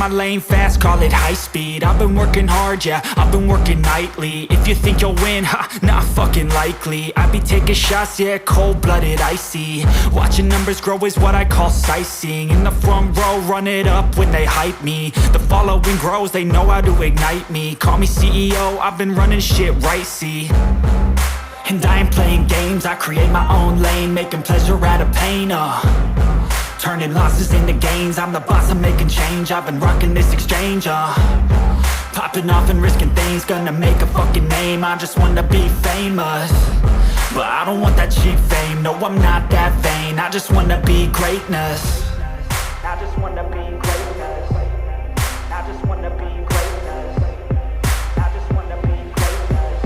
my lane fast, call it high speed. I've been working hard, yeah, I've been working nightly. If you think you'll win, ha, not fucking likely. I be taking shots, yeah, cold-blooded, icy. Watching numbers grow is what I call sightseeing. In the front row, run it up when they hype me. The following grows, they know how to ignite me. Call me CEO, I've been running shit right, see. And I ain't playing games, I create my own lane, making pleasure out of pain, turning losses into gains. I'm the boss, I'm making change. I've been rocking this exchange, popping off and risking things. Gonna make a fucking name. I just wanna be famous, but I don't want that cheap fame. No, I'm not that vain. I just wanna be greatness. I just wanna be greatness. I just wanna be greatness. I just wanna be greatness.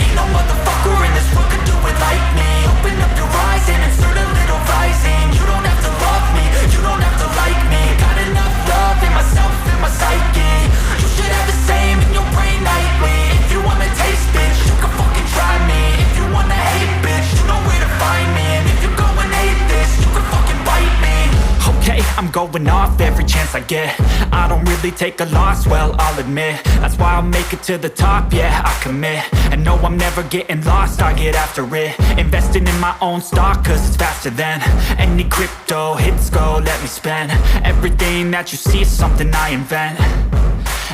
Ain't no motherfucker in this world could do it like me. Open up your eyes and insert a little rising. You don't have to love me, you don't have to like me. Got enough love in myself and my psyche. You should have the same in your brain nightly. If you wanna taste, bitch, you can fucking try me. If you wanna hate, bitch, you know where to find me. And if you go and hate this, you can fucking bite me. Okay, I'm going off every chance I get. I don't really take a loss, well, I'll admit. That's why I'll make it to the top, yeah, I commit. And no, I'm never getting lost, I get after it. Investing in my own stock, cause it's faster than any crypto hits go, let me spend. Everything that you see is something I invent,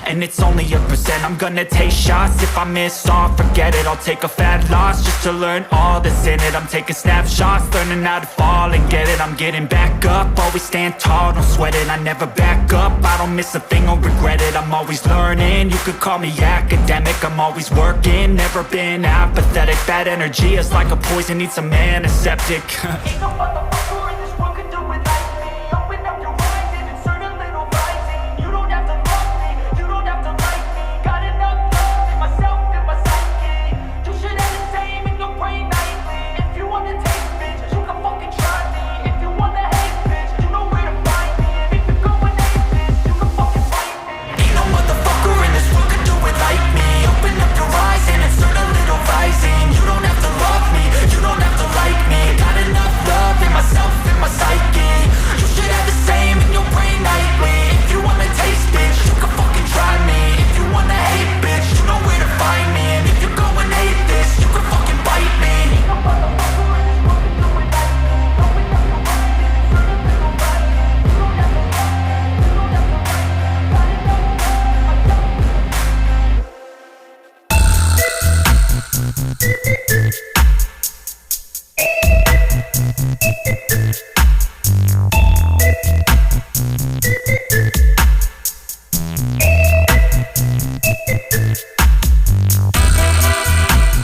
and it's only a percent. I'm gonna take shots, if I miss all, forget it. I'll take a fat loss just to learn all that's in it. I'm taking snapshots, learning how to fall and get it. I'm getting back up, always stand tall, don't sweat it. I never back up, I don't miss a thing or regret it. I'm always learning, you could call me academic. I'm always working, never been apathetic. Bad energy is like a poison, needs some antiseptic. Ain't no motherfucker in this world could do it like me. Open up your eyes and insert a little rising. You don't have to love me, you don't have to like me. Got enough love in myself and my psyche. You should have the same in your brain nightly. If you wanna taste, bitch, you can fucking try me. If you wanna hate, bitch, you know where to find me. And if you go and hate this, you can fucking fight me. Ain't no motherfucker in this world could do it like me. Open up your eyes and insert a little rising. You don't have to love me, you don't have to like me. Got enough love in myself and my psyche. You should have the same in your brain nightly. If you wanna taste, bitch, you can fucking try me. If you wanna hate, bitch, you know where to find me. And if you go and hate this, you can fucking bite me. Ain't no motherfucker in this world could do it like me. Open up your eyes and insert a little rising. You don't have to love me, you don't have to like me. Got enough love in myself.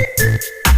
Thank you.